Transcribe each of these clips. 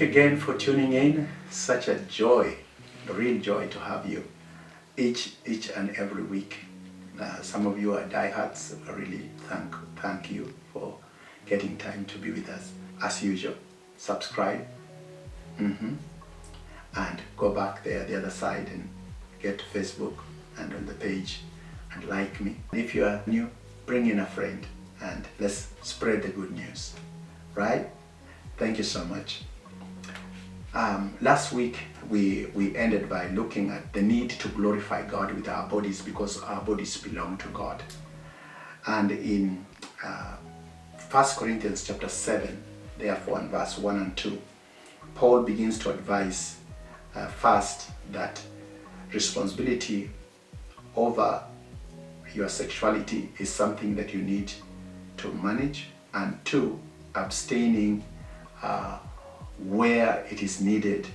again for tuning in. Such a joy, a real joy to have you each and every week. Some of you are diehards. I really thank you for getting time to be with us. As usual, subscribe and go back there the other side and get to Facebook and on the page and like me. If you are new, bring in a friend and let's spread the good news, right? Thank you so much. Last week we ended by looking at the need to glorify God with our bodies because our bodies belong to God. And in 1 Corinthians chapter 7, therefore in verse 1 and 2, Paul begins to advise first that responsibility over your sexuality is something that you need to manage, and two, abstaining where it is needed,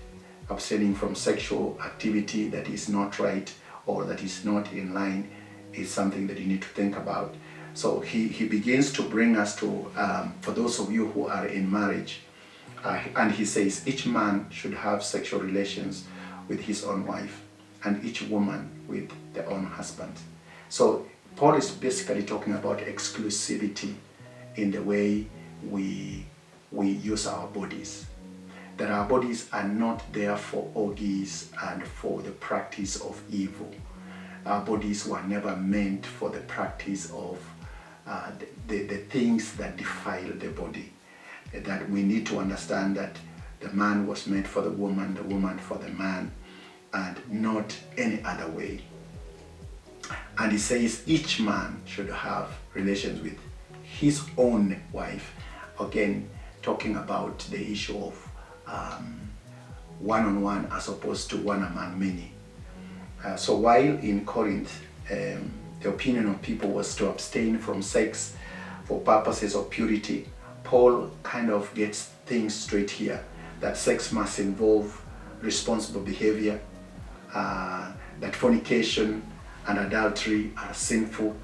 abstaining from sexual activity that is not right or that is not in line is something that you need to think about. So he begins to bring us to, for those of you who are in marriage, and he says each man should have sexual relations with his own wife and each woman with their own husband. So Paul is basically talking about exclusivity in the way we use our bodies. That our bodies are not there for orgies and for the practice of evil. Our bodies were never meant for the practice of the things that defile the body. That we need to understand that the man was made for the woman for the man, and not any other way. And he says each man should have relations with his own wife. Again, talking about the issue of one-on-one as opposed to one among many. So while in Corinth, the opinion of people was to abstain from sex for purposes of purity, Paul kind of gets things straight here, that sex must involve responsible behavior, that fornication and adultery are sinful,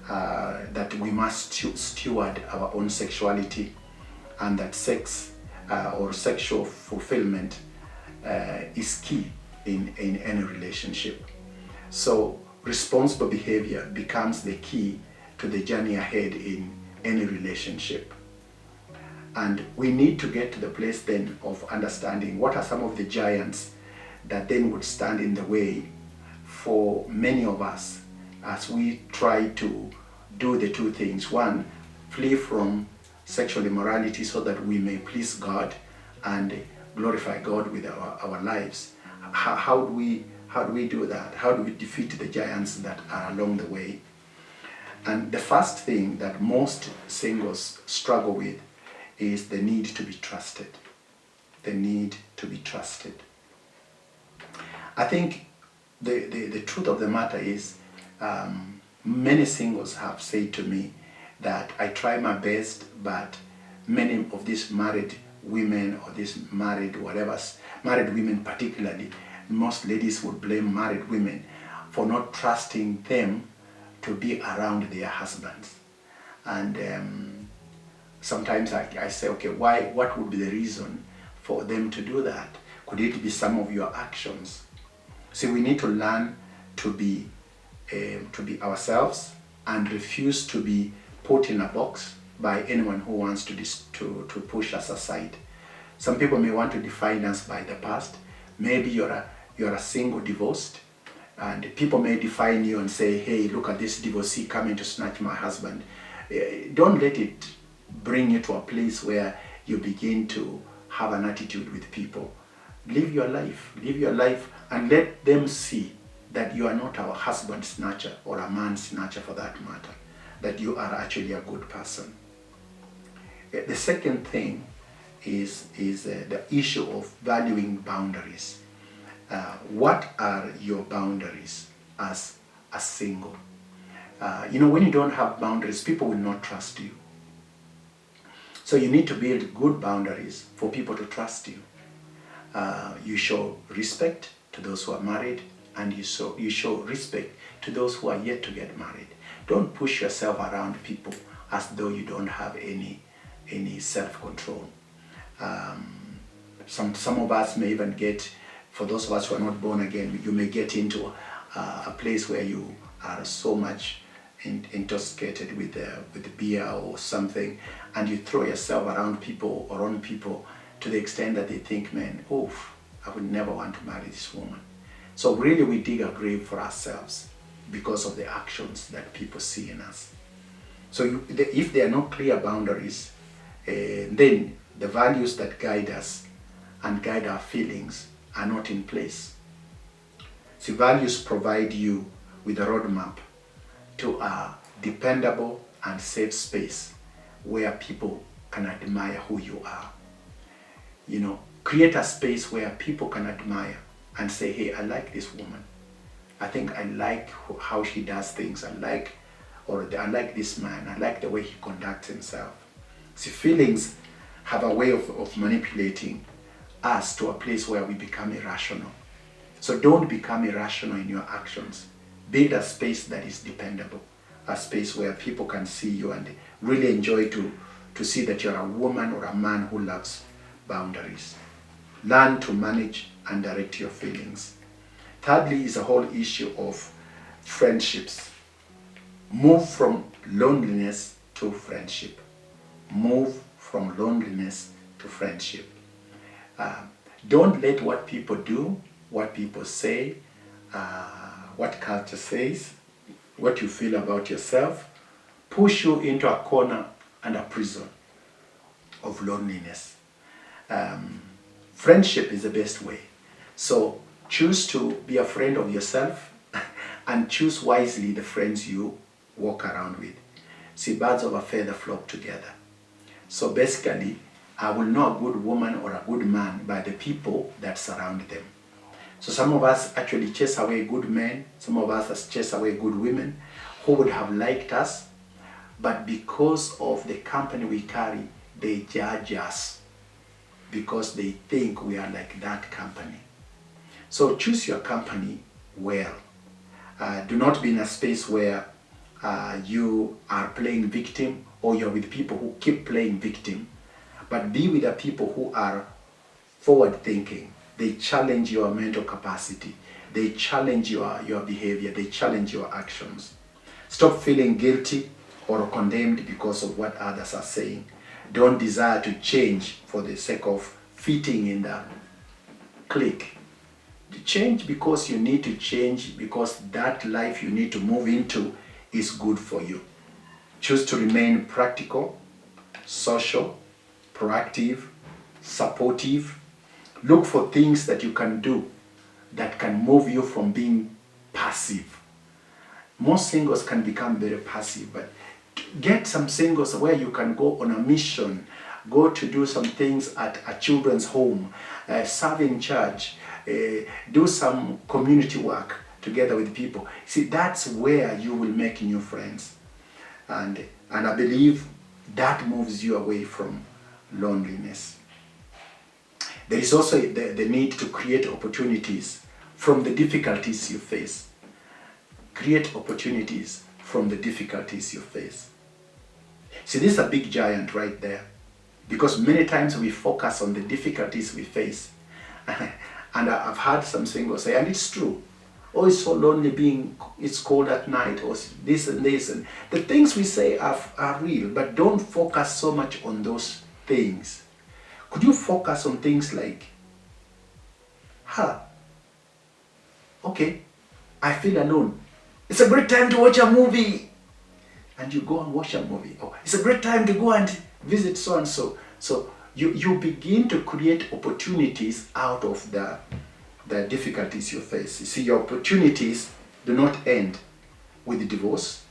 that we must steward our own sexuality, and that sex or sexual fulfillment is key in any relationship. So responsible behavior becomes the key to the journey ahead in any relationship. And we need to get to the place then of understanding what are some of the giants that then would stand in the way for many of us as we try to do the two things. One, flee from sexual immorality so that we may please God and glorify God with our lives. How do we do that? How do we defeat the giants that are along the way? And the first thing that most singles struggle with is the need to be trusted. The need to be trusted. I think the truth of the matter is many singles have said to me that I try my best, but many of these married women or these married women particularly, most ladies would blame married women for not trusting them to be around their husbands. And sometimes I say, okay, what would be the reason for them to do that? Could it be some of your actions? So we need to learn to be ourselves and refuse to be put in a box by anyone who wants to push us aside. Some people may want to define us by the past. Maybe you're a single divorced, and people may define you and say, hey, look at this divorcee coming to snatch my husband. Don't let it bring you to a place where you begin to have an attitude with people. Live your life and let them see that you are not a husband snatcher or a man snatcher for that matter, that you are actually a good person. The second thing is the issue of valuing boundaries. What are your boundaries as a single? When you don't have boundaries, people will not trust you. So you need to build good boundaries for people to trust you. You show respect to those who are married, and you show respect to those who are yet to get married. Don't push yourself around people as though you don't have any self-control. Some of us may even get, for those of us who are not born again, you may get into a place where you are so much intoxicated with beer or something, and you throw yourself around people or on people to the extent that they think, man, oof, I would never want to marry this woman. So really we dig a grave for ourselves because of the actions that people see in us. So if there are no clear boundaries, then the values that guide us and guide our feelings are not in place. See, values provide you with a roadmap to a dependable and safe space where people can admire who you are. You know, create a space where people can admire and say, hey, I like this woman. I think I like how she does things. I like this man. I like the way he conducts himself. See, feelings have a way of manipulating us to a place where we become irrational. So don't become irrational in your actions. Build a space that is dependable, a space where people can see you and really enjoy to see that you're a woman or a man who loves boundaries. Learn to manage and direct your feelings. Thirdly is the whole issue of friendships. Move from loneliness to friendship. Move from loneliness to friendship. Don't let what people do, what people say, what culture says, what you feel about yourself, push you into a corner and a prison of loneliness. Friendship is the best way. So choose to be a friend of yourself and choose wisely the friends you walk around with. See, birds of a feather flock together. So basically, I will know a good woman or a good man by the people that surround them. So some of us actually chase away good men, some of us chase away good women who would have liked us, but because of the company we carry, they judge us because they think we are like that company. So choose your company well. Do not be in a space where you are playing victim or you're with people who keep playing victim, but be with the people who are forward thinking. They challenge your mental capacity. They challenge your behavior. They challenge your actions. Stop feeling guilty or condemned because of what others are saying. Don't desire to change for the sake of fitting in the clique. Change because you need to change, because that life you need to move into is good for you. Choose to remain practical, social, proactive, supportive. Look for things that you can do that can move you from being passive. Most singles can become very passive, but get some singles where you can go on a mission, go to do some things at a children's home, serve in church, do some community work together with people. See, that's where you will make new friends. And I believe that moves you away from loneliness. There is also the need to create opportunities from the difficulties you face. Create opportunities from the difficulties you face. See, this is a big giant right there, because many times we focus on the difficulties we face. And I've heard some singles say, and it's true, oh, it's so lonely it's cold at night, or this and this. And the things we say are real, but don't focus so much on those things. Could you focus on things like, okay, I feel alone. It's a great time to watch a movie. And you go and watch a movie. Oh, it's a great time to go and visit so-and-so. So you begin to create opportunities out of the difficulties you face. You see, your opportunities do not end with divorce,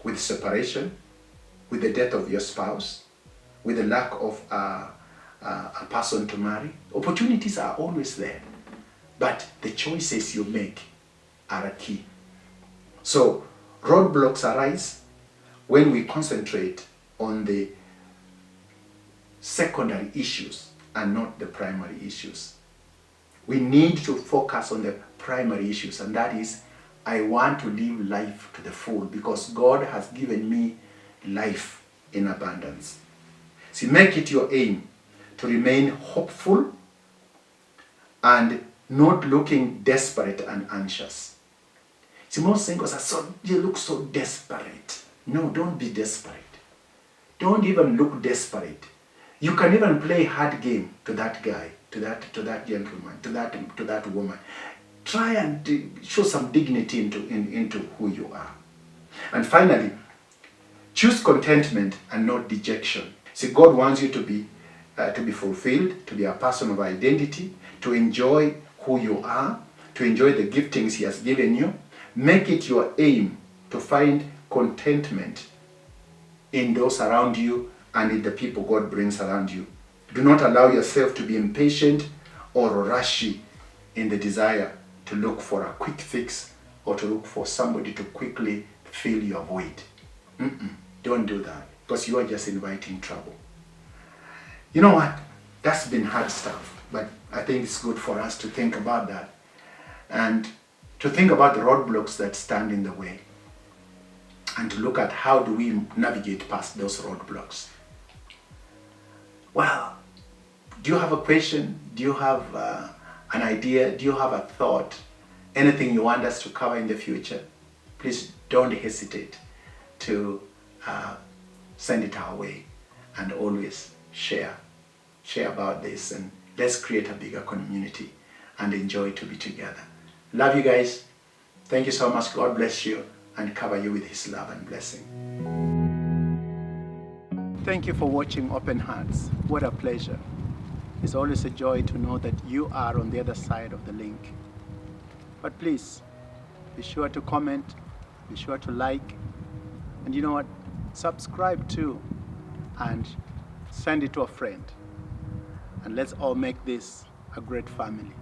with separation, with the death of your spouse, with the lack of a person to marry. Opportunities are always there, but the choices you make are a key. So roadblocks arise when we concentrate on the secondary issues and not the primary issues. We need to focus on the primary issues, and that is, I want to live life to the full because God has given me life in abundance. See, make it your aim to remain hopeful and not looking desperate and anxious. See, most singles you look so desperate. No, don't be desperate. Don't even look desperate. You can even play hard game to that guy, to that gentleman, to that woman. Try and show some dignity into who you are. And finally, choose contentment and not dejection. See, God wants you to be fulfilled, to be a person of identity, to enjoy who you are, to enjoy the giftings He has given you. Make it your aim to find contentment in those around you and in the people God brings around you. Do not allow yourself to be impatient or rushy in the desire to look for a quick fix or to look for somebody to quickly fill your void. Don't do that, because you are just inviting trouble. You know what? That's been hard stuff, but I think it's good for us to think about that and to think about the roadblocks that stand in the way and to look at how do we navigate past those roadblocks. Well, do you have a question? Do you have an idea? Do you have a thought? Anything you want us to cover in the future? Please don't hesitate to send it our way, and always share about this, and let's create a bigger community and enjoy to be together. Love you guys. Thank you so much. God bless you and cover you with His love and blessing. Thank you for watching Open Hearts. What a pleasure. It's always a joy to know that you are on the other side of the link. But please, be sure to comment, be sure to like, and you know what? Subscribe too, and send it to a friend. And let's all make this a great family.